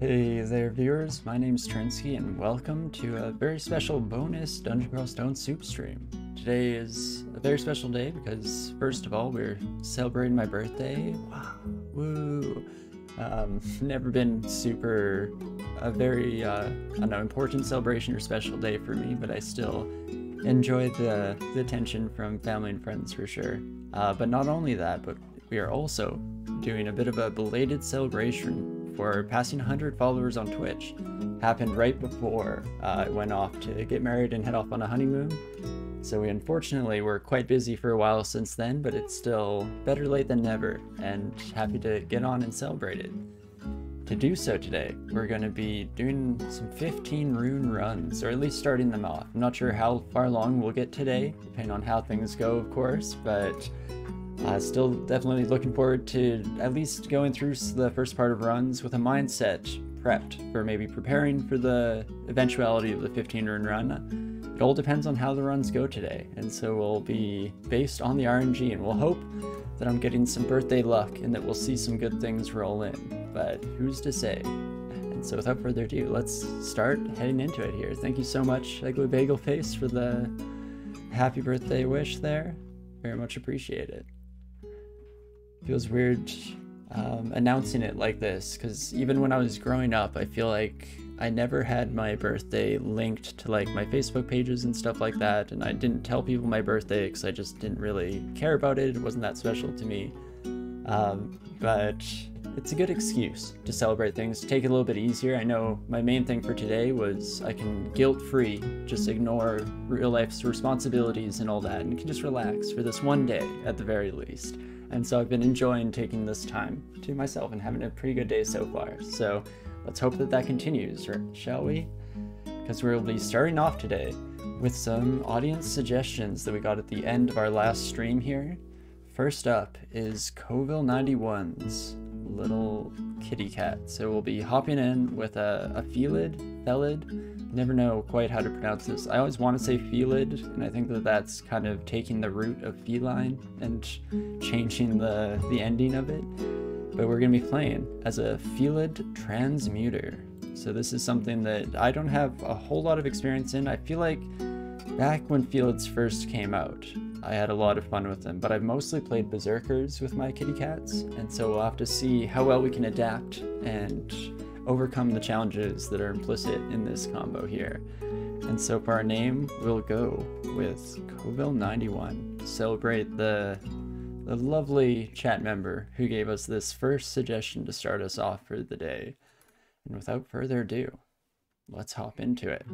Hey there viewers, my name's Torinski and welcome to a very special bonus Dungeon Crawl Stone Soup stream. Today is a very special day because first of all we're celebrating my birthday. Wow, woo! Never been a very I don't know, important celebration or special day for me, but I still enjoy the attention from family and friends for sure. But not only that, but we are also doing a bit of a belated celebration for passing 100 followers on Twitch. Happened right before I went off to get married and head off on a honeymoon. So we unfortunately were quite busy for a while since then, but it's still better late than never, and happy to get on and celebrate it. To do so today, we're going to be doing some 15 rune runs, or at least starting them off. I'm not sure how far along we'll get today, depending on how things go, of course, but still definitely looking forward to at least going through the first part of runs with a mindset prepped for maybe preparing for the eventuality of the 15 rune run. It all depends on how the runs go today, and so we'll be based on the RNG, and we'll hope that I'm getting some birthday luck and that we'll see some good things roll in, but who's to say? And so without further ado, let's start heading into it here. Thank you so much, Ugly Bagel Face, for the happy birthday wish there. Very much appreciate it. Feels weird announcing it like this, because even when I was growing up, I feel like I never had my birthday linked to like my Facebook pages and stuff like that, and I didn't tell people my birthday because I just didn't really care about it. It wasn't that special to me. But it's a good excuse to celebrate things, to take it a little bit easier. I know my main thing for today was I can guilt-free just ignore real life's responsibilities and all that, and can just relax for this one day at the very least. And so I've been enjoying taking this time to myself and having a pretty good day so far. So let's hope that that continues, shall we? Because we'll be starting off today with some audience suggestions that we got at the end of our last stream here. First up is Coville91's little kitty cat. So we'll be hopping in with a Felid, never know quite how to pronounce this. I always want to say Felid, and I think that that's kind of taking the root of feline and changing the ending of it. But we're going to be playing as a Felid Transmuter. So this is something that I don't have a whole lot of experience in. I feel like back when Felids first came out, I had a lot of fun with them, but I've mostly played Berserkers with my kitty cats, and so we'll have to see how well we can adapt and overcome the challenges that are implicit in this combo here. And so for our name, we'll go with Coville91 to celebrate the lovely chat member who gave us this first suggestion to start us off for the day. And without further ado, let's hop into it.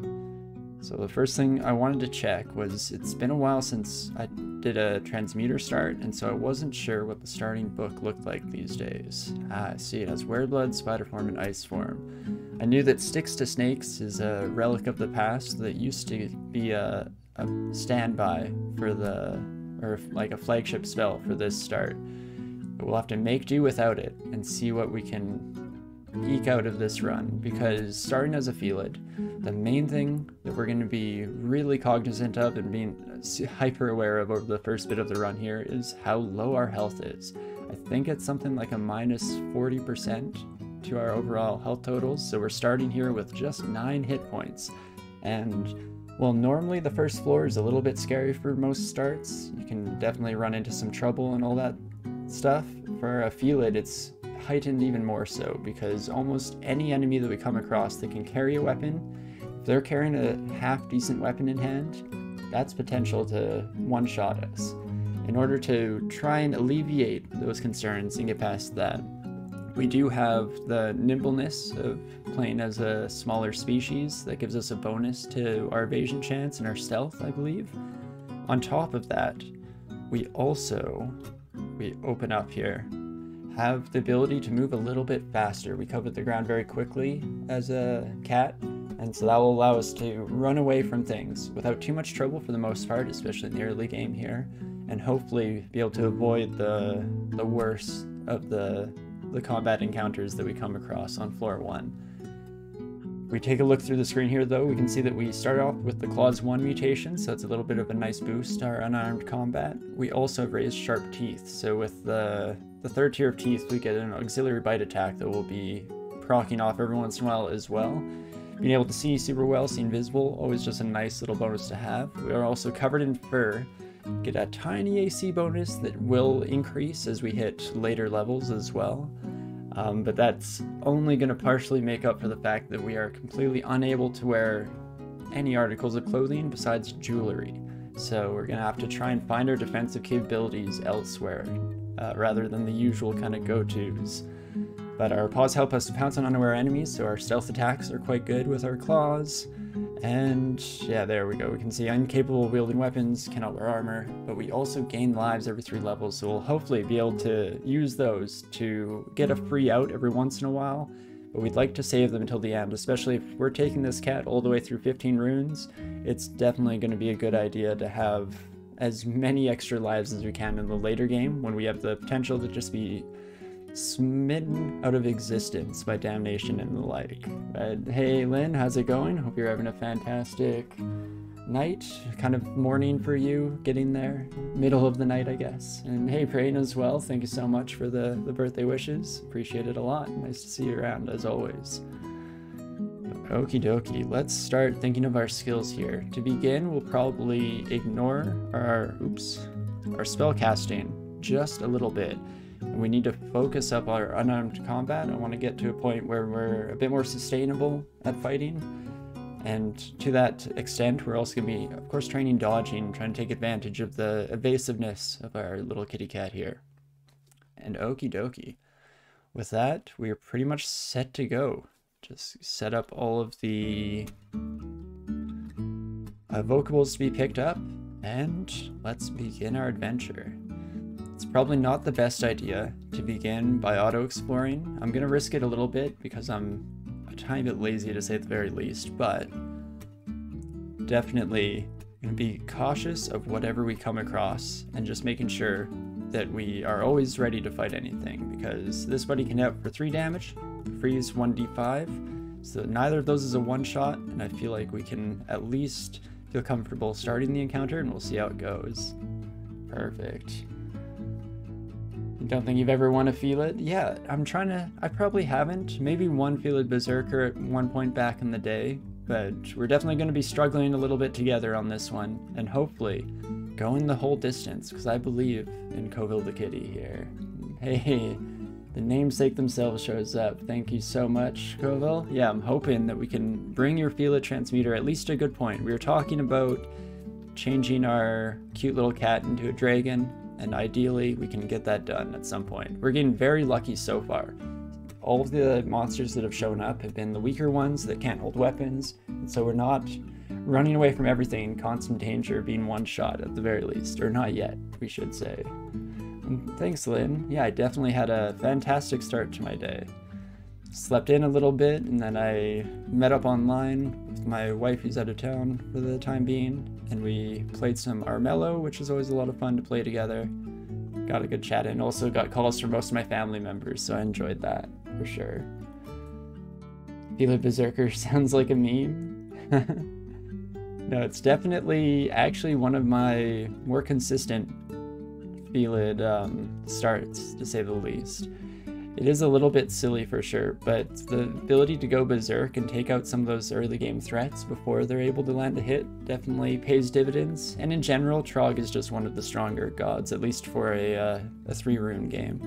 So the first thing I wanted to check was, it's been a while since I did a transmuter start, and so I wasn't sure what the starting book looked like these days. I see it has Wereblood, Spider Form, and Ice Form. I knew that Sticks to Snakes is a relic of the past that used to be a standby for or like a flagship spell for this start. But we'll have to make do without it and see what we can eke out of this run, because starting as a Felid, the main thing that we're going to be really cognizant of and being hyper aware of over the first bit of the run here is how low our health is. I think it's something like a minus 40% to our overall health totals, so we're starting here with just 9 hit points. And well, normally the first floor is a little bit scary for most starts. You can definitely run into some trouble and all that stuff. For a Felid, it's heightened even more so, because almost any enemy that we come across that can carry a weapon, if they're carrying a half-decent weapon in hand, that's potential to one-shot us. In order to try and alleviate those concerns and get past that, we do have the nimbleness of playing as a smaller species that gives us a bonus to our evasion chance and our stealth, I believe. On top of that, we open up here, have the ability to move a little bit faster. We cover the ground very quickly as a cat, and so that will allow us to run away from things without too much trouble for the most part, especially in the early game here, and hopefully be able to avoid the worst of the combat encounters that we come across on floor 1. We take a look through the screen here though, we can see that we start off with the Claws 1 mutation, so it's a little bit of a nice boost to our unarmed combat. We also have raised Sharp Teeth, so with the third tier of teeth we get an auxiliary bite attack that will be proccing off every once in a while as well. Being able to see super well, see invisible, always just a nice little bonus to have. We are also covered in fur. Get a tiny AC bonus that will increase as we hit later levels as well. But that's only going to partially make up for the fact that we are completely unable to wear any articles of clothing besides jewelry. So we're going to have to try and find our defensive capabilities elsewhere, rather than the usual kind of go-tos. But our paws help us to pounce on unaware enemies, so our stealth attacks are quite good with our claws. And yeah, there we go. We can see incapable of wielding weapons, cannot wear armor, but we also gain lives every 3 levels, so we'll hopefully be able to use those to get a free out every once in a while. But we'd like to save them until the end, especially if we're taking this cat all the way through 15 runes. It's definitely going to be a good idea to have as many extra lives as we can in the later game, when we have the potential to just be smitten out of existence by damnation and the like. But hey Lynn, how's it going? Hope you're having a fantastic night, kind of morning for you, getting there, middle of the night I guess. And hey Praying as well, thank you so much for the birthday wishes, appreciate it a lot, nice to see you around as always. Okie dokie, let's start thinking of our skills here. To begin, we'll probably ignore our spell casting just a little bit. We need to focus up our unarmed combat. I want to get to a point where we're a bit more sustainable at fighting. And to that extent, we're also going to be, of course, training dodging, trying to take advantage of the evasiveness of our little kitty cat here. And okie dokie. With that, we are pretty much set to go. Just set up all of the vocables to be picked up, and let's begin our adventure. It's probably not the best idea to begin by auto-exploring. I'm going to risk it a little bit because I'm a tiny bit lazy to say at the very least, but definitely going to be cautious of whatever we come across and just making sure that we are always ready to fight anything, because this buddy can hit for 3 damage, freeze 1d5, so neither of those is a one-shot, and I feel like we can at least feel comfortable starting the encounter, and we'll see how it goes. Perfect. Don't think you've ever won a Felid? Yeah, I probably haven't. Maybe one Felid Berserker at one point back in the day, but we're definitely going to be struggling a little bit together on this one, and hopefully going the whole distance, because I believe in Coville the Kitty here. Hey, the namesake themselves shows up. Thank you so much, Coville. Yeah, I'm hoping that we can bring your Felid Transmuter at least to a good point. We were talking about changing our cute little cat into a dragon, and ideally we can get that done at some point. We're getting very lucky so far. All of the monsters that have shown up have been the weaker ones that can't hold weapons, and so we're not running away from everything in constant danger of being one shot at the very least, or not yet, we should say. And thanks Lynn. Yeah, I definitely had a fantastic start to my day. Slept in a little bit, and then I met up online with my wife who's out of town for the time being, and we played some Armello, which is always a lot of fun to play together. Got a good chat in. Also got calls from most of my family members, so I enjoyed that for sure. Felid Berserker sounds like a meme. No, it's definitely actually one of my more consistent Felid starts, to say the least. It is a little bit silly for sure, but the ability to go berserk and take out some of those early game threats before they're able to land a hit definitely pays dividends. And in general, Trog is just one of the stronger gods, at least for a 3-rune game.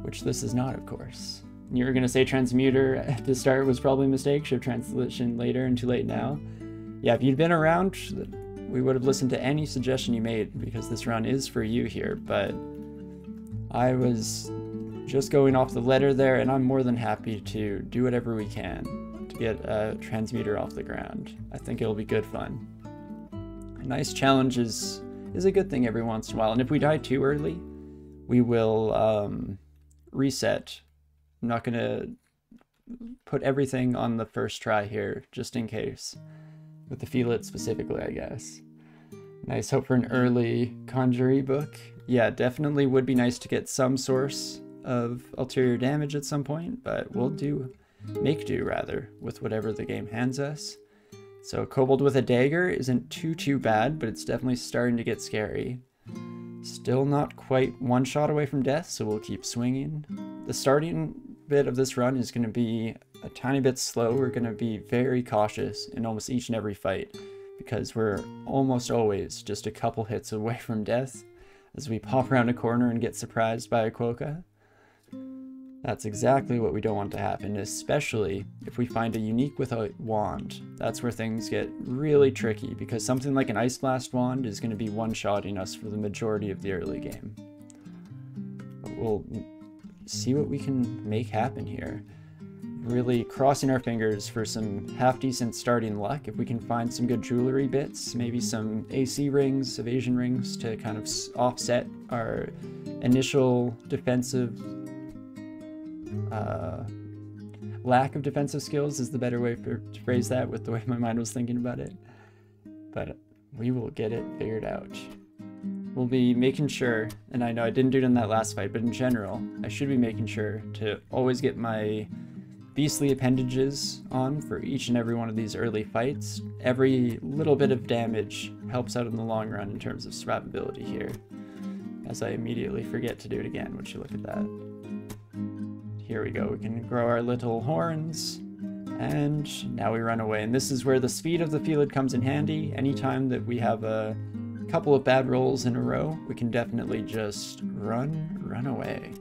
Which this is not, of course. You were going to say Transmuter at the start was probably a mistake, should have translation later and too late now. Yeah, if you'd been around, we would have listened to any suggestion you made, because this run is for you here, but I was just going off the letter there, and I'm more than happy to do whatever we can to get a Transmuter off the ground. I think it'll be good fun. A nice challenge is a good thing every once in a while, and if we die too early, we will reset. I'm not going to put everything on the first try here, just in case. With the Felid specifically, I guess. Nice hope for an early Conjury book. Yeah, definitely would be nice to get some source of ulterior damage at some point, but we'll make do rather with whatever the game hands us. So Kobold with a dagger isn't too bad, but it's definitely starting to get scary. Still not quite one shot away from death, so we'll keep swinging. The starting bit of this run is going to be a tiny bit slow. We're going to be very cautious in almost each and every fight, because we're almost always just a couple hits away from death as we pop around a corner and get surprised by a Quokka. That's exactly what we don't want to happen, especially if we find a unique with a wand. That's where things get really tricky, because something like an Ice Blast wand is going to be one-shotting us for the majority of the early game. But we'll see what we can make happen here. Really crossing our fingers for some half-decent starting luck. If we can find some good jewelry bits, maybe some AC rings, evasion rings, to kind of offset our initial defensive lack of defensive skills is the better way to phrase that with the way my mind was thinking about it. But we will get it figured out. We'll be making sure, and I know I didn't do it in that last fight, but in general, I should be making sure to always get my beastly appendages on for each and every one of these early fights. Every little bit of damage helps out in the long run in terms of survivability here, as I immediately forget to do it again. Would you look at that? Here we go, we can grow our little horns, and now we run away. And this is where the speed of the Felid comes in handy. Anytime that we have a couple of bad rolls in a row, we can definitely just run away.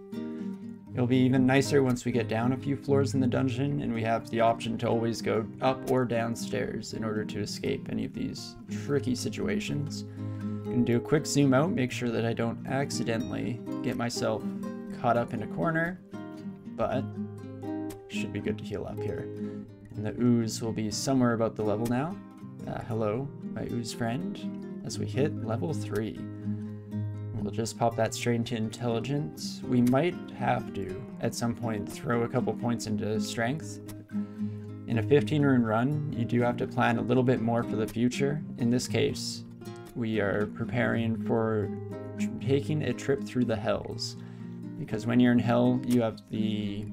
It'll be even nicer once we get down a few floors in the dungeon and we have the option to always go up or downstairs in order to escape any of these tricky situations. I'm gonna do a quick zoom out, make sure that I don't accidentally get myself caught up in a corner, but should be good to heal up here. And the ooze will be somewhere about the level now. Hello, my ooze friend, as we hit level 3. We'll just pop that straight into intelligence. We might have to, at some point, throw a couple points into strength. In a 15-rune run, you do have to plan a little bit more for the future. In this case, we are preparing for taking a trip through the hells. Because when you're in hell, you have the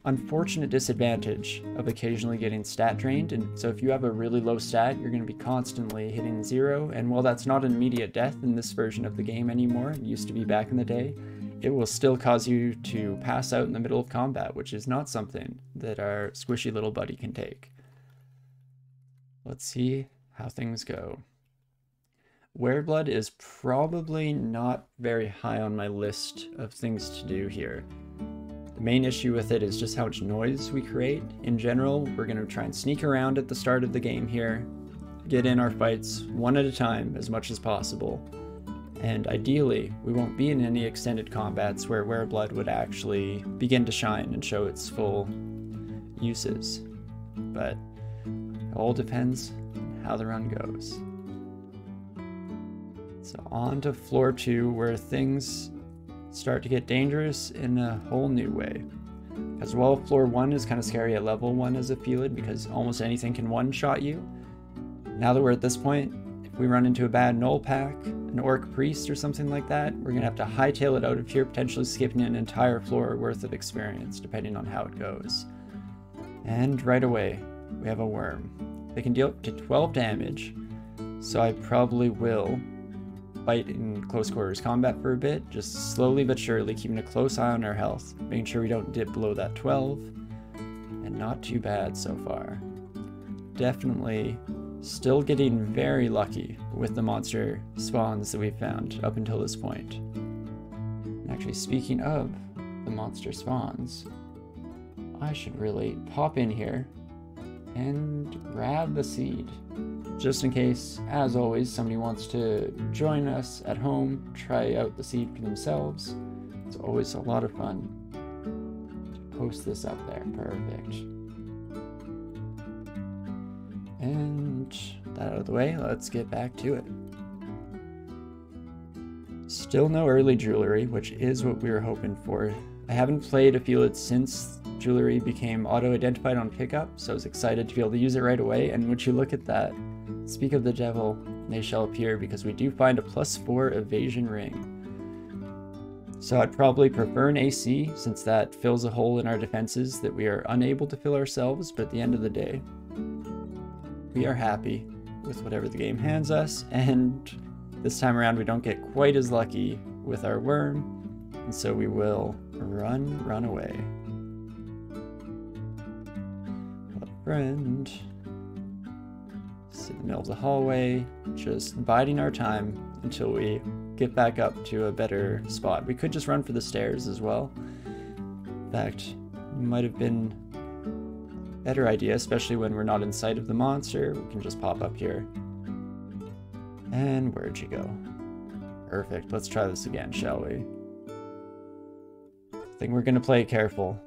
unfortunate disadvantage of occasionally getting stat drained, and so if you have a really low stat, you're going to be constantly hitting 0, and while that's not an immediate death in this version of the game anymore, it used to be back in the day, it will still cause you to pass out in the middle of combat, which is not something that our squishy little buddy can take. Let's see how things go. Wereblood is probably not very high on my list of things to do here. The main issue with it is just how much noise we create. In general, we're going to try and sneak around at the start of the game here, get in our fights one at a time as much as possible, and ideally, we won't be in any extended combats where Wereblood would actually begin to shine and show its full uses. But it all depends on how the run goes. So on to floor 2, where things start to get dangerous in a whole new way. As well, floor 1 is kind of scary at level 1 as a Felid, because almost anything can one-shot you. Now that we're at this point, if we run into a bad Null Pack, an Orc Priest or something like that, we're going to have to hightail it out of here, potentially skipping an entire floor worth of experience, depending on how it goes. And right away, we have a worm. They can deal up to 12 damage, so I probably will fight in close quarters combat for a bit, just slowly but surely keeping a close eye on our health, making sure we don't dip below that 12, and not too bad so far. Definitely still getting very lucky with the monster spawns that we've found up until this point. And actually, speaking of the monster spawns, I should really pop in here and grab the seed. Just in case, as always, somebody wants to join us at home, try out the seed for themselves. It's always a lot of fun to post this up there. Perfect. And that out of the way, let's get back to it. Still no early jewelry, which is what we were hoping for. I haven't played a Felid since jewelry became auto-identified on pickup, so I was excited to be able to use it right away, and would you look at that. Speak of the devil, they shall appear, because we do find a +4 evasion ring. So I'd probably prefer an AC, since that fills a hole in our defenses that we are unable to fill ourselves, but at the end of the day, we are happy with whatever the game hands us, and this time around we don't get quite as lucky with our worm, and so we will run away. friend. Sit in the middle of the hallway, just biding our time until we get back up to a better spot. We could just run for the stairs as well. In fact, might have been a better idea, especially when we're not in sight of the monster. We can just pop up here. And where'd you go? Perfect. Let's try this again, shall we? I think we're gonna play careful.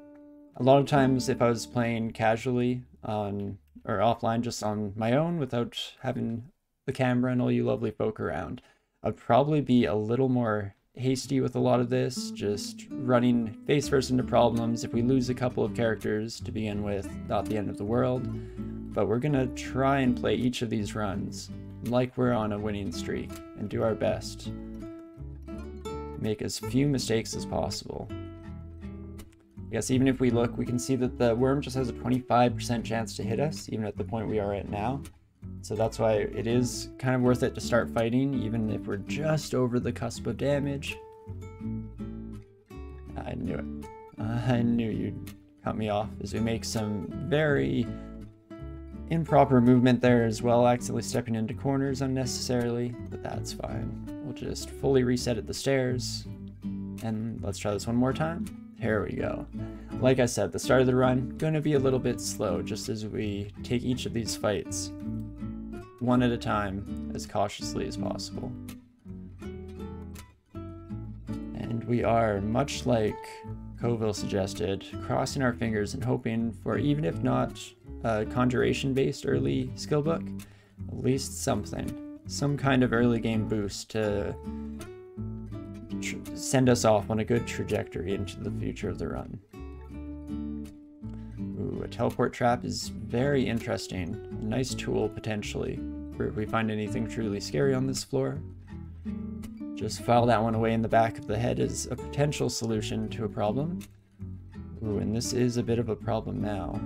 A lot of times, if I was playing casually on or offline, just on my own, without having the camera and all you lovely folk around, I'd probably be a little more hasty with a lot of this, just running face first into problems. If we lose a couple of characters to begin with, not the end of the world. But we're gonna try and play each of these runs like we're on a winning streak and do our best. Make as few mistakes as possible. Yes, even if we look, we can see that the worm just has a 25% chance to hit us, even at the point we are at now. So that's why it is kind of worth it to start fighting, even if we're just over the cusp of damage. I knew it. I knew you'd cut me off as we make some very improper movement there as well, accidentally stepping into corners unnecessarily, but that's fine. We'll just fully reset at the stairs, and let's try this one more time. Here we go. Like I said, the start of the run, gonna be a little bit slow, just as we take each of these fights one at a time, as cautiously as possible. And we are, much like Coville suggested, crossing our fingers and hoping for, even if not a conjuration-based early skill book, at least something. Some kind of early game boost to send us off on a good trajectory into the future of the run. Ooh, a teleport trap is very interesting. A nice tool, potentially, for if we find anything truly scary on this floor. Just file that one away in the back of the head as a potential solution to a problem. Ooh, and this is a bit of a problem now.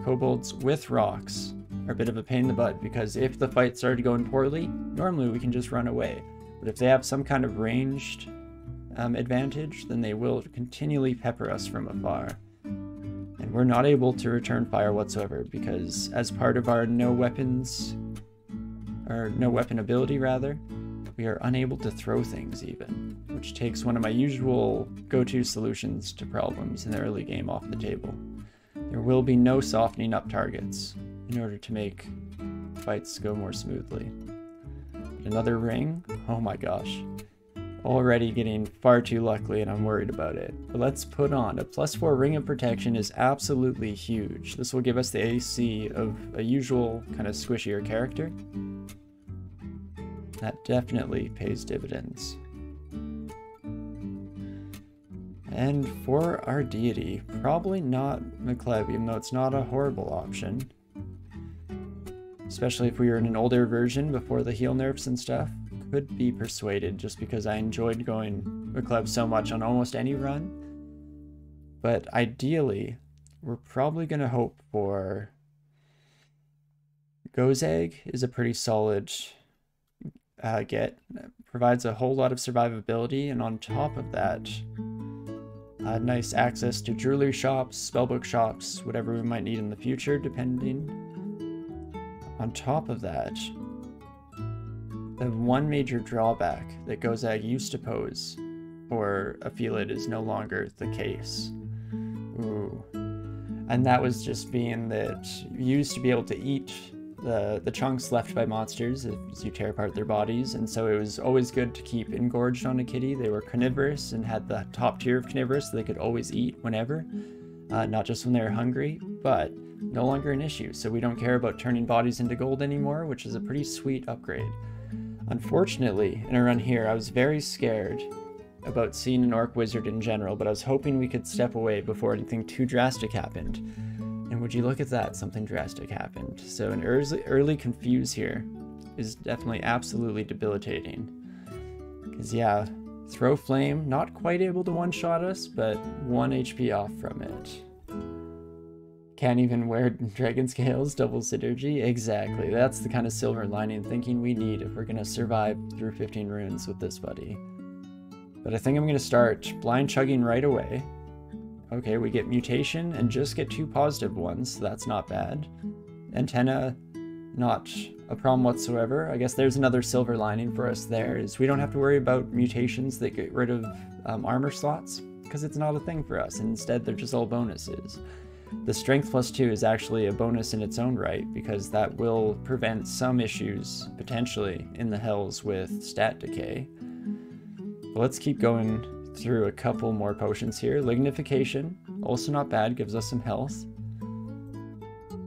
Kobolds with rocks are a bit of a pain in the butt, because if the fight started going poorly, normally we can just run away. But if they have some kind of ranged advantage, then they will continually pepper us from afar. And we're not able to return fire whatsoever, because as part of our no weapon ability rather, we are unable to throw things even, which takes one of my usual go-to solutions to problems in the early game off the table. There will be no softening up targets in order to make fights go more smoothly. Another ring? Oh my gosh. Already getting far too lucky, and I'm worried about it. But let's put on. A +4 ring of protection is absolutely huge. This will give us the AC of a usual kind of squishier character. That definitely pays dividends. And for our deity, probably not McCleb, even though it's not a horrible option. Especially if we were in an older version before the heal nerfs and stuff. Could be persuaded, just because I enjoyed going McCleb so much on almost any run. But ideally, we're probably going to hope for Gozag is a pretty solid get. Provides a whole lot of survivability, and on top of that, nice access to jewelry shops, spellbook shops, whatever we might need in the future, depending. On top of that, the one major drawback that Gozag used to pose for a Felid is no longer the case. Ooh. And that was just being that you used to be able to eat the chunks left by monsters as you tear apart their bodies, and so it was always good to keep engorged on a kitty. They were carnivorous and had the top tier of carnivorous, so they could always eat whenever, not just when they were hungry, but no longer an issue. So we don't care about turning bodies into gold anymore, which is a pretty sweet upgrade. Unfortunately, in a run here, I was very scared about seeing an orc wizard in general, but I was hoping we could step away before anything too drastic happened. And would you look at that, something drastic happened. So an early confuse here is definitely absolutely debilitating. Because yeah, throw flame, not quite able to one-shot us, but 1 HP off from it. Can't even wear dragon scales, double synergy. Exactly, that's the kind of silver lining thinking we need if we're going to survive through 15 runes with this buddy. But I think I'm going to start blind chugging right away, Okay, we get mutation and just get 2 positive ones, so that's not bad. Antenna, not a problem whatsoever. I guess there's another silver lining for us there, is we don't have to worry about mutations that get rid of armor slots, because it's not a thing for us. Instead, they're just all bonuses. The strength +2 is actually a bonus in its own right, because that will prevent some issues, potentially, in the hells with stat decay. But let's keep going through a couple more potions here. Lignification, also not bad, gives us some health.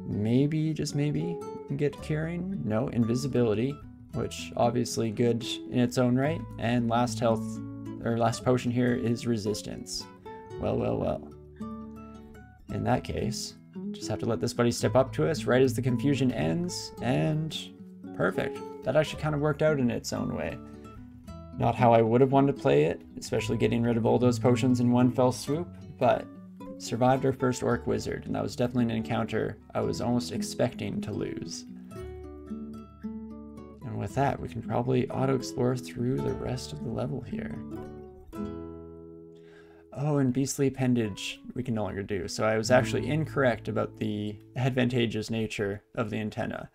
Maybe, just maybe, we can get curing. No, invisibility, which obviously good in its own right. And last potion here is resistance. Well. In that case, just have to let this buddy step up to us right as the confusion ends, and perfect. That actually kind of worked out in its own way. Not how I would have wanted to play it, especially getting rid of all those potions in one fell swoop, but survived our first Orc Wizard, and that was definitely an encounter I was almost expecting to lose. And with that, we can probably auto-explore through the rest of the level here. Oh, and Beastly Appendage we can no longer do, so I was actually incorrect about the advantageous nature of the antenna,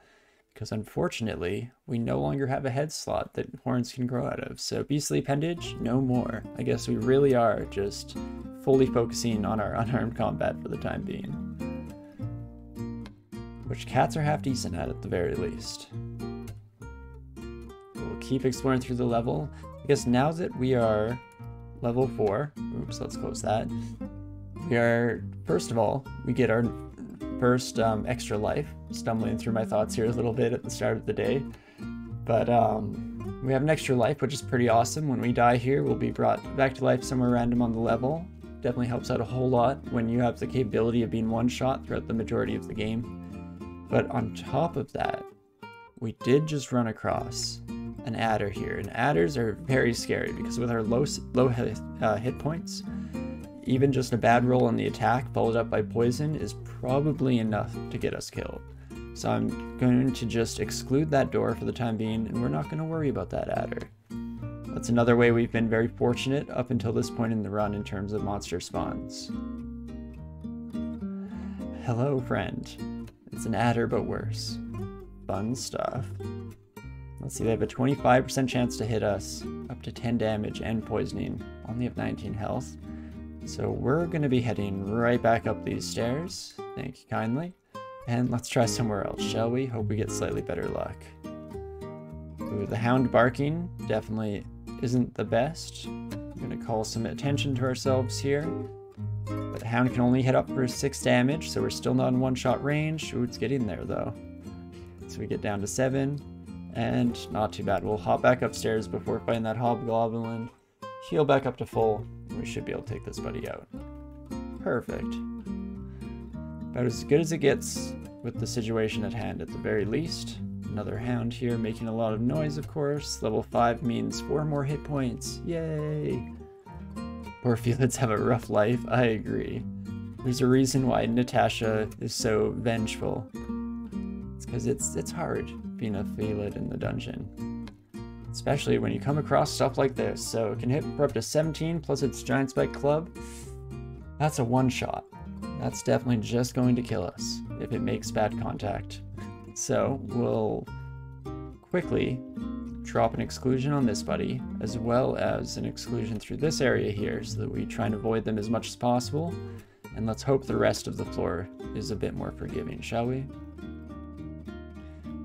because unfortunately, we no longer have a head slot that horns can grow out of, so Beastly Appendage, no more. I guess we really are just fully focusing on our unarmed combat for the time being. Which cats are half decent at the very least. We'll keep exploring through the level. I guess now that we are level 4, oops, let's close that. We are, first of all, we get our first extra life. Stumbling through my thoughts here a little bit at the start of the day. But we have an extra life, which is pretty awesome. When we die here, we'll be brought back to life somewhere random on the level. Definitely helps out a whole lot when you have the capability of being one-shot throughout the majority of the game. But on top of that, we did just run across an adder here, and adders are very scary because with our low hit points, even just a bad roll on the attack followed up by poison is probably enough to get us killed. So I'm going to just exclude that door for the time being, and we're not going to worry about that adder. That's another way we've been very fortunate up until this point in the run in terms of monster spawns. Hello, friend. It's an adder, but worse. Fun stuff. Let's see, they have a 25% chance to hit us, up to 10 damage and poisoning, only have 19 health. So we're going to be heading right back up these stairs, thank you kindly, and let's try somewhere else, shall we? Hope we get slightly better luck. Ooh, the hound barking definitely isn't the best. I'm going to call some attention to ourselves here, but the hound can only hit up for 6 damage, so we're still not in one-shot range. Ooh, it's getting there though. So we get down to 7. And not too bad. We'll hop back upstairs before fighting that hobgoblin, heal back up to full, and we should be able to take this buddy out. Perfect. About as good as it gets with the situation at hand at the very least. Another hound here making a lot of noise, of course. Level 5 means 4 more hit points. Yay! Poor Felids have a rough life, I agree. There's a reason why Natasha is so vengeful. It's because it's hard being a Felid in the dungeon, especially when you come across stuff like this. So it can hit for up to 17 plus its giant spike club. That's a one-shot. That's definitely just going to kill us if it makes bad contact. So we'll quickly drop an exclusion on this buddy, as well as an exclusion through this area here, so that we try and avoid them as much as possible. And let's hope the rest of the floor is a bit more forgiving, shall we?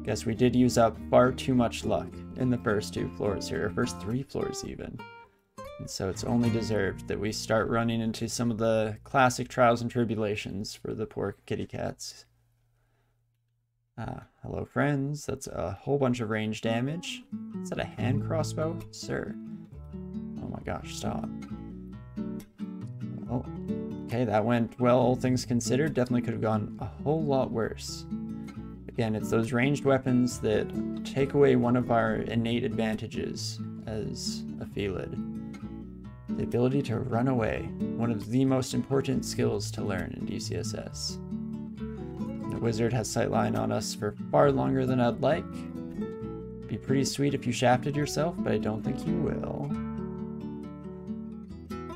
Guess we did use up far too much luck in the first 2 floors here, or first 3 floors even. And so it's only deserved that we start running into some of the classic trials and tribulations for the poor kitty cats. Ah, hello friends, that's a whole bunch of range damage. Is that a hand crossbow? Sir. Oh my gosh, stop. Oh, okay, that went well, all things considered. Definitely could have gone a whole lot worse. Again, it's those ranged weapons that take away one of our innate advantages as a Felid. The ability to run away, one of the most important skills to learn in DCSS. The wizard has sightline on us for far longer than I'd like. It'd be pretty sweet if you shafted yourself, but I don't think you will.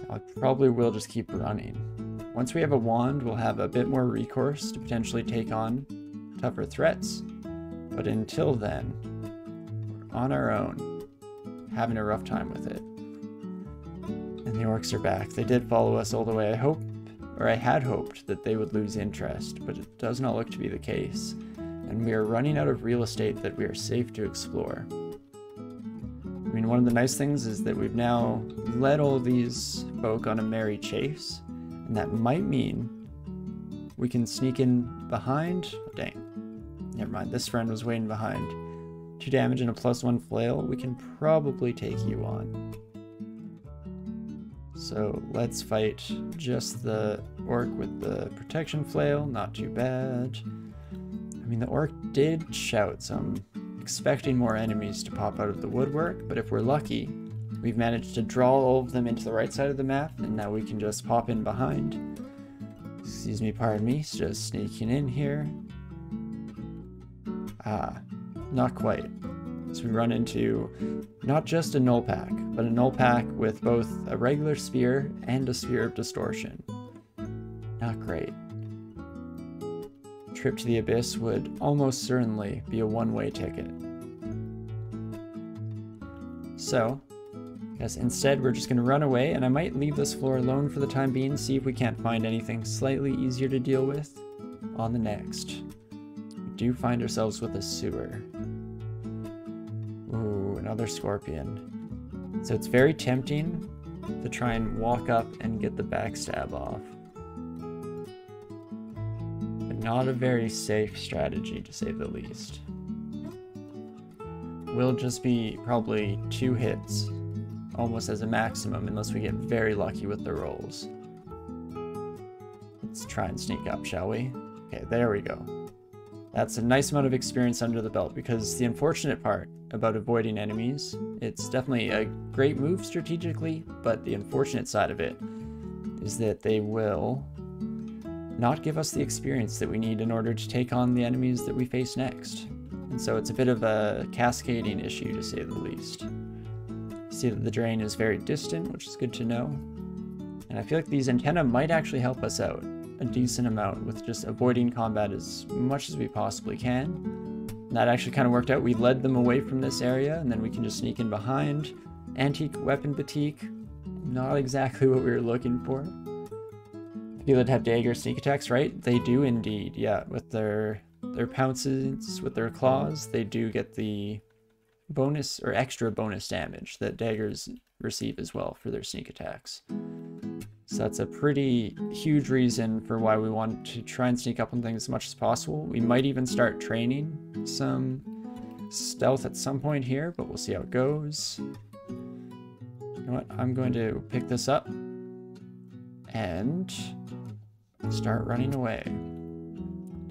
I probably will just keep running. Once we have a wand, we'll have a bit more recourse to potentially take on tougher threats. But until then, we're on our own, having a rough time with it. And the orcs are back. They did follow us all the way. I had hoped that they would lose interest, but it does not look to be the case. And we are running out of real estate that we are safe to explore. I mean, one of the nice things is that we've now led all these folk on a merry chase, and that might mean we can sneak in behind. Dang. Never mind, this friend was waiting behind. 2 damage and a +1 flail. We can probably take you on. So let's fight just the orc with the protection flail. Not too bad. I mean, the orc did shout, so I'm expecting more enemies to pop out of the woodwork, but if we're lucky, we've managed to draw all of them into the right side of the map, and now we can just pop in behind. Excuse me, pardon me, just sneaking in here. Ah, not quite. So we run into not just a null pack, but a null pack with both a regular spear and a spear of distortion. Not great. Trip to the abyss would almost certainly be a one-way ticket. So, I guess instead we're just going to run away, and I might leave this floor alone for the time being, see if we can't find anything slightly easier to deal with on the next. We do find ourselves with a sewer. Ooh, another scorpion. So it's very tempting to try and walk up and get the backstab off. But not a very safe strategy, to say the least. Will just be probably 2 hits, almost as a maximum, unless we get very lucky with the rolls. Let's try and sneak up, shall we? Okay, there we go. That's a nice amount of experience under the belt, because the unfortunate part about avoiding enemies, it's definitely a great move strategically, but the unfortunate side of it is that they will not give us the experience that we need in order to take on the enemies that we face next. And so it's a bit of a cascading issue, to say the least. See that the drain is very distant, which is good to know. And I feel like these antennae might actually help us out a decent amount with just avoiding combat as much as we possibly can. And that actually kind of worked out. We led them away from this area, and then we can just sneak in behind. Antique weapon boutique, not exactly what we were looking for. Felid have dagger sneak attacks, right? They do indeed, yeah. With their pounces, with their claws, they do get the bonus or extra bonus damage that daggers receive as well for their sneak attacks. So that's a pretty huge reason for why we want to try and sneak up on things as much as possible. We might even start training some stealth at some point here, but we'll see how it goes. You know what? I'm going to pick this up and start running away.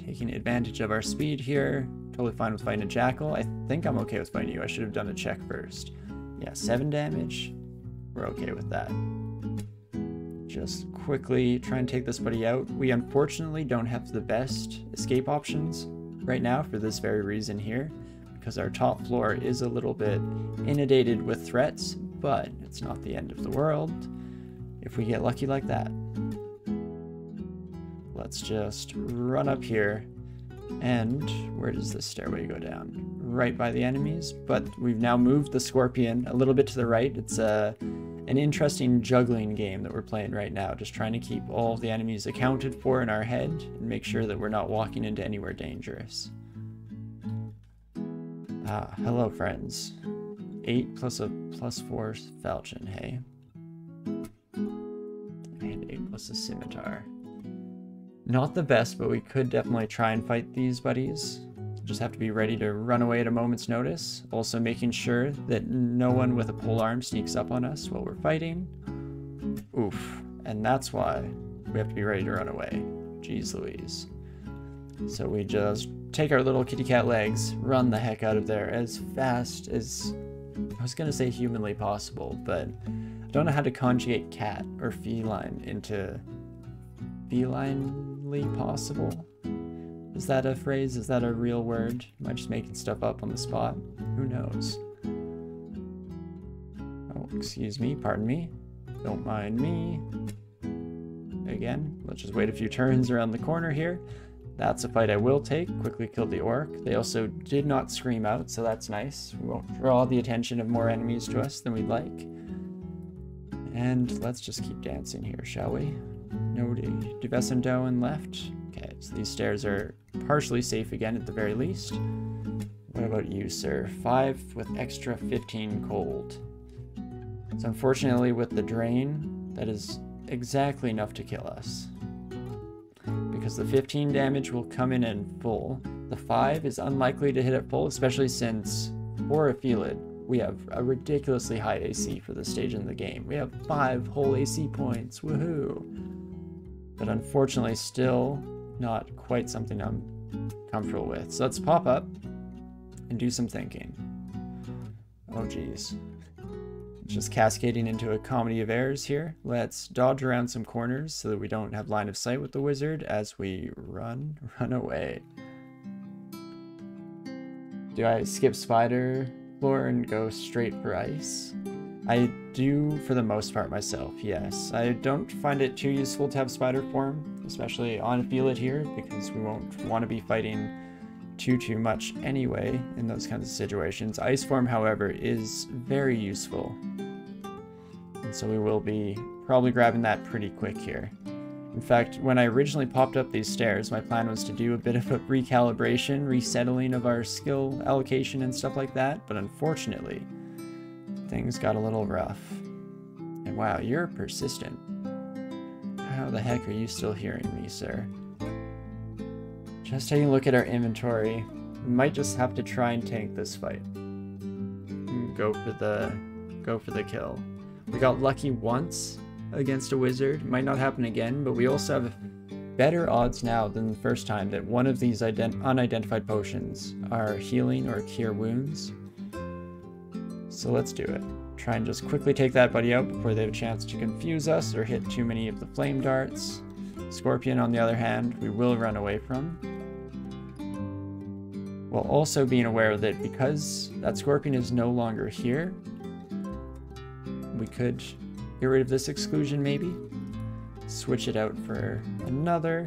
Taking advantage of our speed here. Totally fine with fighting a jackal. I think I'm okay with fighting you. I should have done a check first. Yeah, 7 damage. We're okay with that. Just quickly try and take this buddy out. We unfortunately don't have the best escape options right now for this very reason here, because our top floor is a little bit inundated with threats, but it's not the end of the world if we get lucky like that. Let's just run up here, and where does this stairway go down? Right by the enemies, but we've now moved the scorpion a little bit to the right. It's an interesting juggling game that we're playing right now, just trying to keep all the enemies accounted for in our head and make sure that we're not walking into anywhere dangerous. Ah, hello friends. 8 plus a +4 falchion, hey? And 8 plus a scimitar. Not the best, but we could definitely try and fight these buddies. Just have to be ready to run away at a moment's notice. Also making sure that no one with a polearm sneaks up on us while we're fighting. Oof. And that's why we have to be ready to run away. Jeez Louise. So we just take our little kitty cat legs, run the heck out of there as fast as, I was gonna say humanly possible, but I don't know how to conjugate cat or feline into felinely possible. Is that a phrase? Is that a real word? Am I just making stuff up on the spot? Who knows? Oh, excuse me, pardon me. Don't mind me. Again, Let's just wait a few turns around the corner here. That's a fight I will take. Quickly killed the orc. They also did not scream out, so that's nice. We won't draw the attention of more enemies to us than we'd like. And let's just keep dancing here, shall we? No Duvesendoen left. Okay, so these stairs are partially safe again at the very least. What about you, sir? 5 with extra 15 cold. So unfortunately with the drain, that is exactly enough to kill us. Because the 15 damage will come in full. The 5 is unlikely to hit at full, especially since for a Felid, we have a ridiculously high AC for this stage in the game. We have 5 whole AC points, woohoo! But unfortunately still not quite something I'm comfortable with. So let's pop up and do some thinking. Oh geez. Just cascading into a comedy of errors here. Let's dodge around some corners so that we don't have line of sight with the wizard as we run away. Do I skip spider floor and go straight for ice? I do for the most part myself, yes. I don't find it too useful to have spider form, especially on Felid here, because we won't want to be fighting too much anyway in those kinds of situations. Ice form, however, is very useful. And so we will be probably grabbing that pretty quick here. In fact, when I originally popped up these stairs, my plan was to do a bit of a recalibration, resettling of our skill allocation and stuff like that, but unfortunately, things got a little rough. And wow, you're persistent. How the heck are you still hearing me, sir? Just taking a look at our inventory, we might just have to try and tank this fight. Go for the kill. We got lucky once against a wizard. Might not happen again, but we also have better odds now than the first time that one of these unidentified potions are healing or cure wounds. So let's do it. Try and just quickly take that buddy out before they have a chance to confuse us or hit too many of the flame darts. Scorpion, on the other hand, we will run away from. While also being aware that because that scorpion is no longer here, we could get rid of this exclusion maybe. Switch it out for another.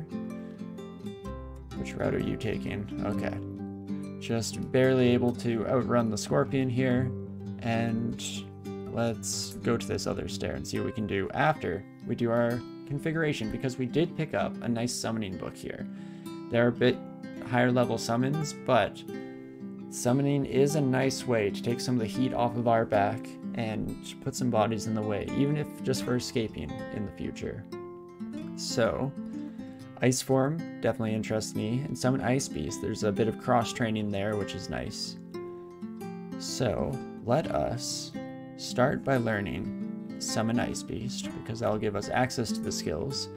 Which route are you taking? Okay. Just barely able to outrun the scorpion here. And let's go to this other stair and see what we can do after we do our configuration, because we did pick up a nice summoning book here. They're a bit higher level summons, but summoning is a nice way to take some of the heat off of our back and put some bodies in the way, even if just for escaping in the future. So, ice form definitely interests me, and summon ice beast. There's a bit of cross training there, which is nice. So, let us start by learning Summon Ice Beast, because that'll give us access to the skills.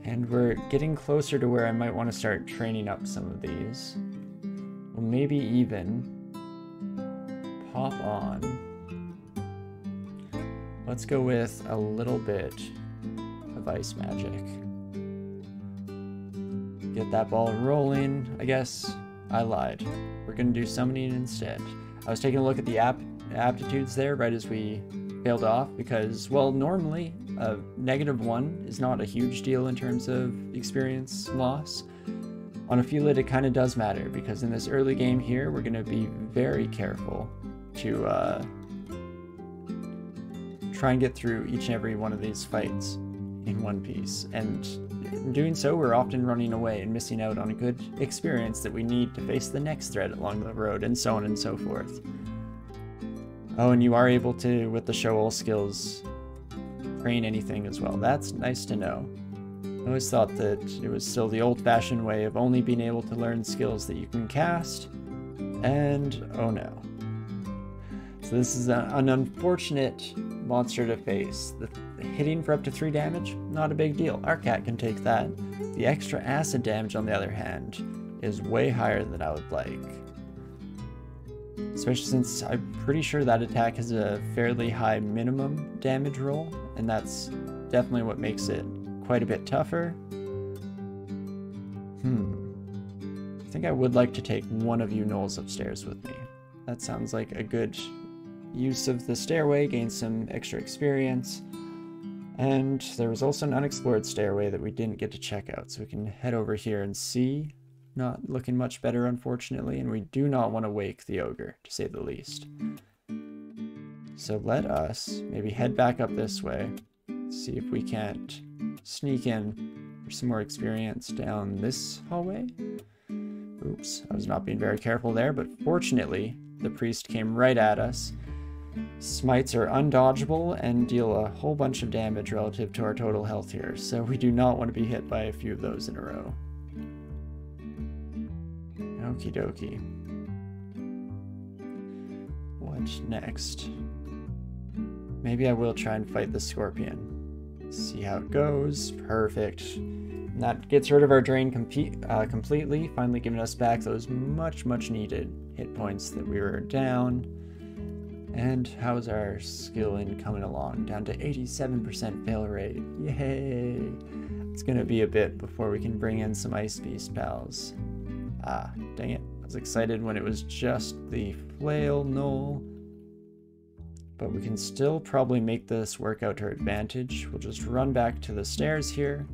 And we're getting closer to where I might want to start training up some of these. Well, maybe even pop on. Let's go with a little bit of ice magic. Get that ball rolling. I guess I lied. We're going to do summoning instead. I was taking a look at the aptitudes there right as we failed off, because, well, normally -1 is not a huge deal in terms of experience loss. On a Felid, it kind of does matter, because in this early game here, we're going to be very careful to try and get through each and every one of these fights in one piece. And in doing so, we're often running away and missing out on a good experience that we need to face the next thread along the road, and so on and so forth. Oh, and you are able to, with the show all skills, train anything as well. That's nice to know. I always thought that it was still the old-fashioned way of only being able to learn skills that you can cast, and oh no. So this is an unfortunate monster to face. The hitting for up to 3 damage, not a big deal. Our cat can take that. The extra acid damage, on the other hand, is way higher than I would like. Especially since I'm pretty sure that attack has a fairly high minimum damage roll, and that's definitely what makes it quite a bit tougher. I think I would like to take one of you gnolls upstairs with me. That sounds like a good use of the stairway, gain some extra experience, And there was also an unexplored stairway that we didn't get to check out, so we can head over here and see. Not looking much better, unfortunately, and we do not want to wake the ogre, to say the least. So let us maybe head back up this way, see if we can't sneak in for some more experience down this hallway. Oops, I was not being very careful there, but fortunately, the priest came right at us. Smites are undodgeable and deal a whole bunch of damage relative to our total health here, so we do not want to be hit by a few of those in a row. Okie dokie. What next? Maybe I will try and fight the scorpion. See how it goes. Perfect. And that gets rid of our drain completely, finally giving us back those much needed hit points that we were down. And how's our skill in coming along? Down to 87% fail rate. Yay! It's gonna be a bit before we can bring in some Ice Beast pals. Ah, dang it. I was excited when it was just the flail knoll. But we can still probably make this work out to our advantage. We'll just run back to the stairs here.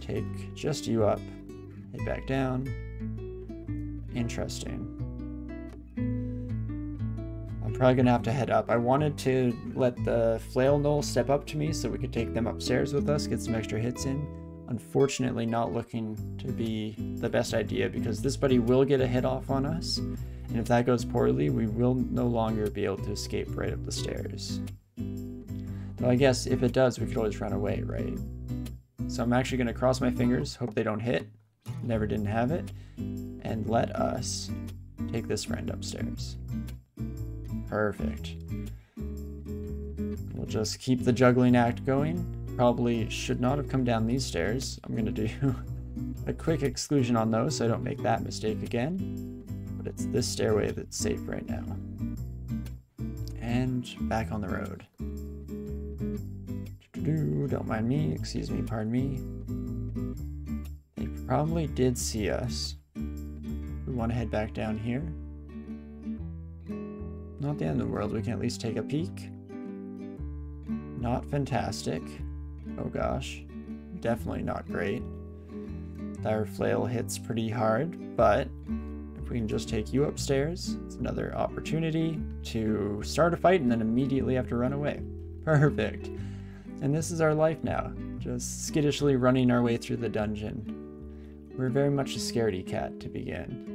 Take just you up. Head back down. Interesting. I'm probably gonna have to head up. I wanted to let the flail knoll step up to me so we could take them upstairs with us, get some extra hits in. Unfortunately, not looking to be the best idea because this buddy will get a hit off on us. And if that goes poorly, we will no longer be able to escape right up the stairs. Though I guess if it does, we could always run away, right? So I'm actually gonna cross my fingers, hope they don't hit. Never didn't have it. And let us take this friend upstairs. Perfect. We'll just keep the juggling act going. Probably should not have come down these stairs. I'm gonna do a quick exclusion on those so I don't make that mistake again. But it's this stairway that's safe right now. And back on the road. Don't mind me, excuse me, pardon me. They probably did see us. We want to head back down here. Not the end of the world, we can at least take a peek. Not fantastic. Oh gosh, definitely not great. Our flail hits pretty hard, but if we can just take you upstairs, it's another opportunity to start a fight and then immediately have to run away. Perfect. And this is our life now, just skittishly running our way through the dungeon. We're very much a scaredy cat to begin.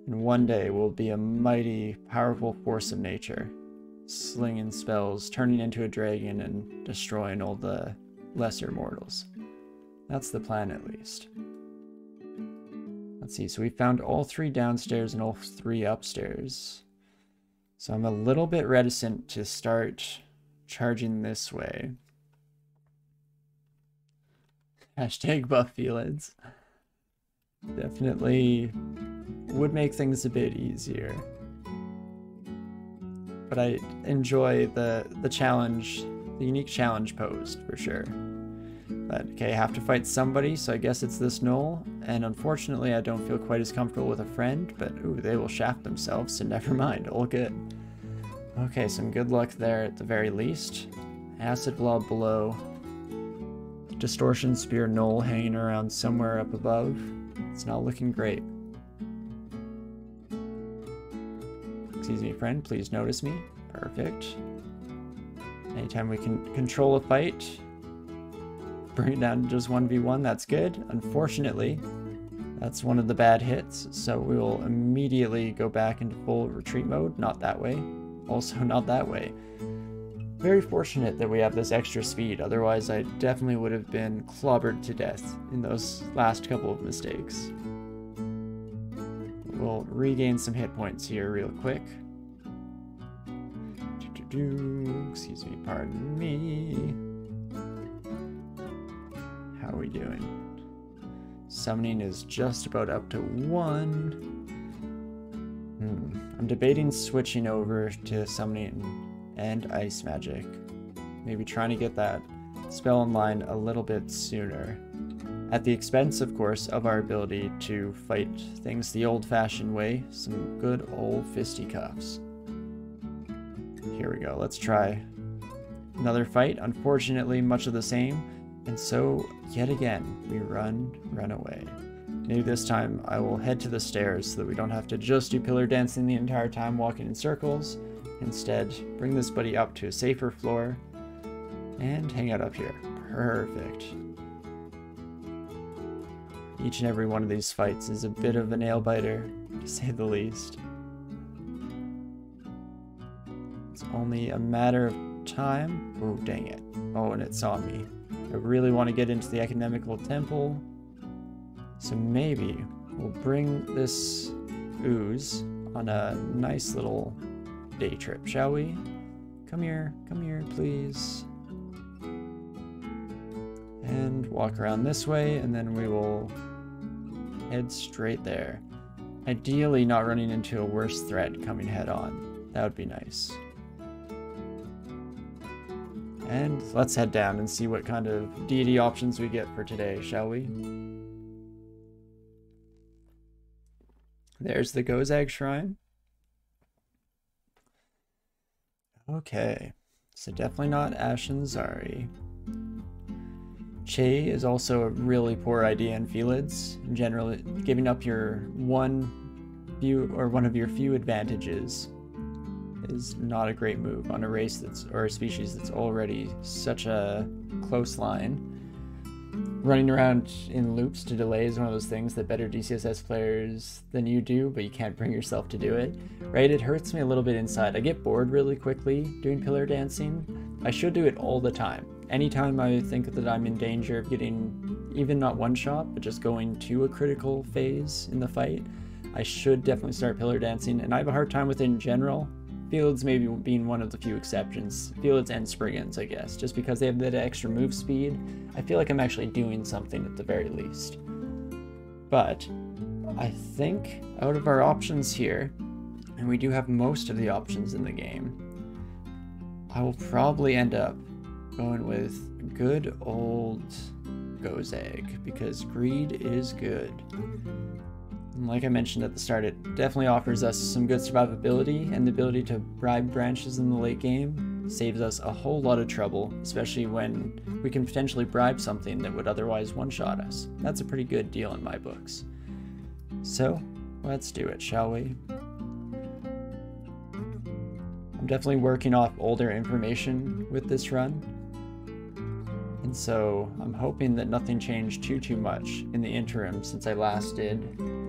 And one day we'll be a mighty, powerful force of nature, slinging spells, turning into a dragon, and destroying all the lesser mortals. That's the plan, at least. Let's see, so we found all 3 downstairs and all 3 upstairs. So I'm a little bit reticent to start charging this way. Hashtag buff Felids. Definitely would make things a bit easier. But I enjoy the challenge, the unique challenge posed, for sure. But, okay, I have to fight somebody, so I guess it's this knoll. And unfortunately, I don't feel quite as comfortable with a friend, but ooh, they will shaft themselves, so never mind, all good. Okay, some good luck there at the very least. Acid blob below. Distortion spear knoll hanging around somewhere up above. It's not looking great. Excuse me, friend, please notice me. Perfect. Anytime we can control a fight, bring it down to just 1v1, that's good. Unfortunately, that's one of the bad hits, so we will immediately go back into full retreat mode. Not that way. Also not that way. Very fortunate that we have this extra speed, otherwise I definitely would have been clobbered to death in those last couple of mistakes. We'll regain some hit points here real quick. Excuse me, pardon me. How are we doing? Summoning is just about up to 1. I'm debating switching over to summoning and ice magic. Maybe trying to get that spell online a little bit sooner. At the expense, of course, of our ability to fight things the old-fashioned way. Some good old fisticuffs. Here we go, let's try Another fight, unfortunately much of the same, and so yet again we run away. Maybe this time I will head to the stairs so that we don't have to just do pillar dancing the entire time walking in circles. Instead, bring this buddy up to a safer floor and hang out up here. Perfect. Each and every one of these fights is a bit of a nail biter, to say the least. It's only a matter of time. Oh, dang it. Oh, and it saw me. I really want to get into the academical temple, so maybe we'll bring this ooze on a nice little day trip, shall we? Come here, please. And walk around this way, and then we will head straight there. Ideally not running into a worse threat coming head on. That would be nice. And let's head down and see what kind of deity options we get for today, shall we? There's the Gozag Shrine. Okay, so definitely not Ashen Zari. Che is also a really poor idea in Felid's. Generally, giving up your one of your few advantages is not a great move on a race or a species that's already such a close line. Running around in loops to delay is one of those things that better DCSS players than you do, but you can't bring yourself to do it. Right? It hurts me a little bit inside. I get bored really quickly doing pillar dancing. I should do it all the time. Anytime I think that I'm in danger of getting even not one shot, but just going to a critical phase in the fight, I should definitely start pillar dancing, and I have a hard time with it in general. Felid's maybe being one of the few exceptions. Felid's and Spriggans, I guess, just because they have that extra move speed. I feel like I'm actually doing something at the very least. But I think out of our options here, and we do have most of the options in the game, I will probably end up going with good old Gozag, because greed is good. And like I mentioned at the start, it definitely offers us some good survivability, and the ability to bribe branches in the late game saves us a whole lot of trouble, especially when we can potentially bribe something that would otherwise one-shot us. That's a pretty good deal in my books. So, let's do it, shall we? I'm definitely working off older information with this run, and so I'm hoping that nothing changed too much in the interim since I last did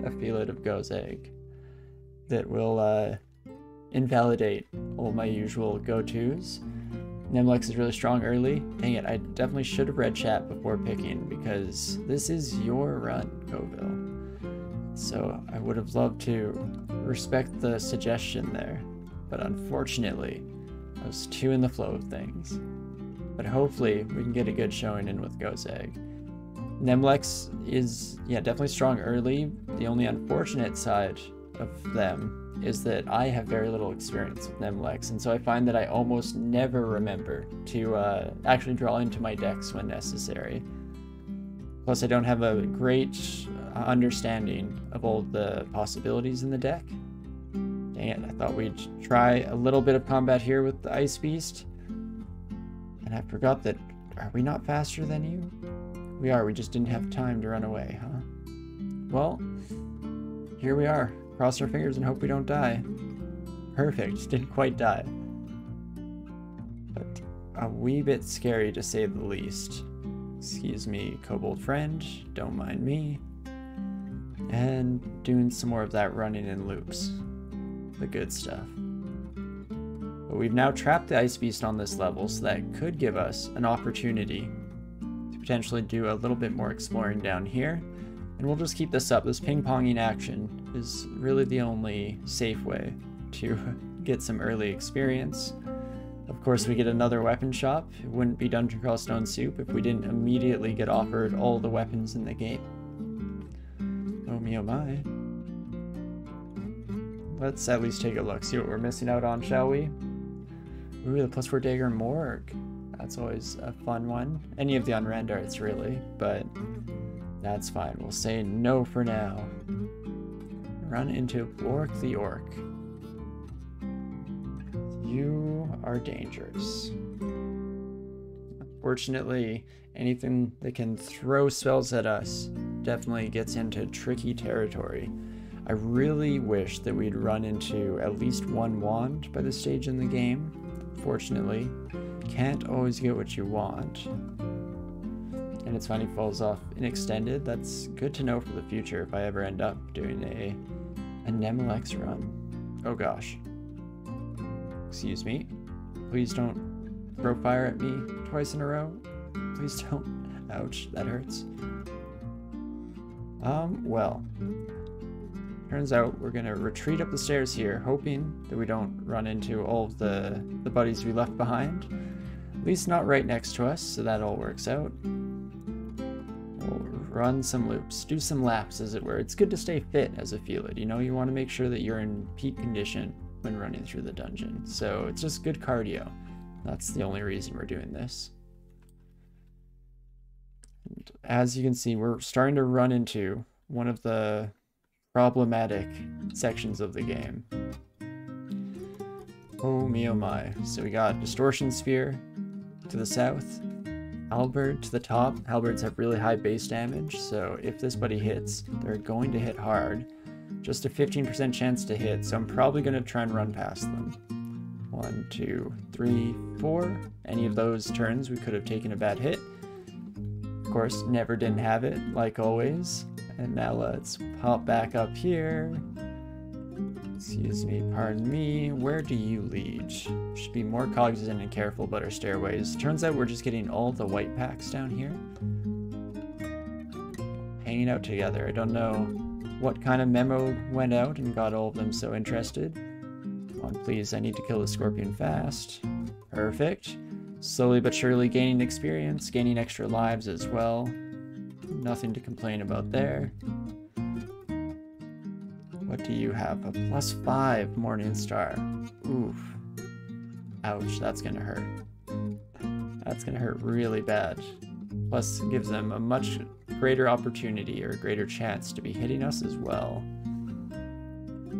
a Felid of Gozag that will invalidate all my usual go-tos. Nemlex is really strong early. Dang it, I definitely should have read chat before picking, because this is your run, Goville. So I would have loved to respect the suggestion there, but unfortunately I was too in the flow of things. But hopefully we can get a good showing in with Gozag. Nemlex is, yeah, definitely strong early. The only unfortunate side of them is that I have very little experience with Nemlex, and so I find that I almost never remember to actually draw into my decks when necessary. Plus I don't have a great understanding of all the possibilities in the deck. Dang it, I thought we'd try a little bit of combat here with the Ice Beast. And I forgot that, are we not faster than you? We are, we just didn't have time to run away, huh? Well, here we are. Cross our fingers and hope we don't die. Perfect, didn't quite die. But a wee bit scary to say the least. Excuse me, kobold friend, don't mind me. And doing some more of that running in loops. The good stuff. But we've now trapped the Ice Beast on this level, so that could give us an opportunity to potentially do a little bit more exploring down here. And we'll just keep this up. This ping-ponging action is really the only safe way to get some early experience. Of course, we get another weapon shop. It wouldn't be Dungeon Crawl Stone Soup if we didn't immediately get offered all the weapons in the game. Oh me oh my. Let's at least take a look, see what we're missing out on, shall we? Ooh, the +4 dagger Morg. That's always a fun one. Any of the unrend arts, really, but that's fine. We'll say no for now. Run into Orc the Orc. You are dangerous. Fortunately, anything that can throw spells at us definitely gets into tricky territory. I really wish that we'd run into at least one wand by this stage in the game. Fortunately, can't always get what you want. And it's funny, falls off in extended. That's good to know for the future if I ever end up doing a Nemelex run. Oh gosh. Excuse me. Please don't throw fire at me twice in a row. Please don't. Ouch, that hurts. Well. Turns out we're gonna retreat up the stairs here, hoping that we don't run into all of the buddies we left behind. At least not right next to us, so that all works out. We'll run some loops, do some laps as it were. It's good to stay fit as a Felid, you know, you want to make sure that you're in peak condition when running through the dungeon. So it's just good cardio. That's the only reason we're doing this. And as you can see, we're starting to run into one of the problematic sections of the game. Oh me oh my. So we got Distortion Sphere to the south, Halberd to the top. Halberds have really high base damage, so if this buddy hits, they're going to hit hard. Just a 15% chance to hit, so I'm probably going to try and run past them. 1, 2, 3, 4. Any of those turns we could have taken a bad hit. Of course, never didn't have it, like always. And now let's pop back up here. Excuse me, pardon me. Where do you lead? Should be more cognizant and careful about our stairways. Turns out we're just getting all the white packs down here. Hanging out together. I don't know what kind of memo went out and got all of them so interested. Come on, please, I need to kill the scorpion fast. Perfect. Slowly but surely gaining experience, gaining extra lives as well. Nothing to complain about there. What do you have? A +5 Morning Star. Oof. Ouch, that's gonna hurt. That's gonna hurt really bad. Plus, it gives them a much greater opportunity or a greater chance to be hitting us as well.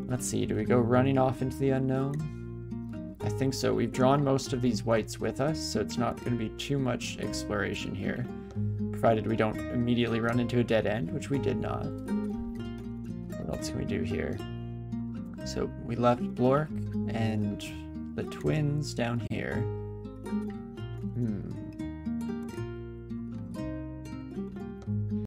Let's see, do we go running off into the unknown? I think so. We've drawn most of these whites with us, so it's not going to be too much exploration here. Provided we don't immediately run into a dead end, which we did not. What else can we do here? So we left Blork and the twins down here.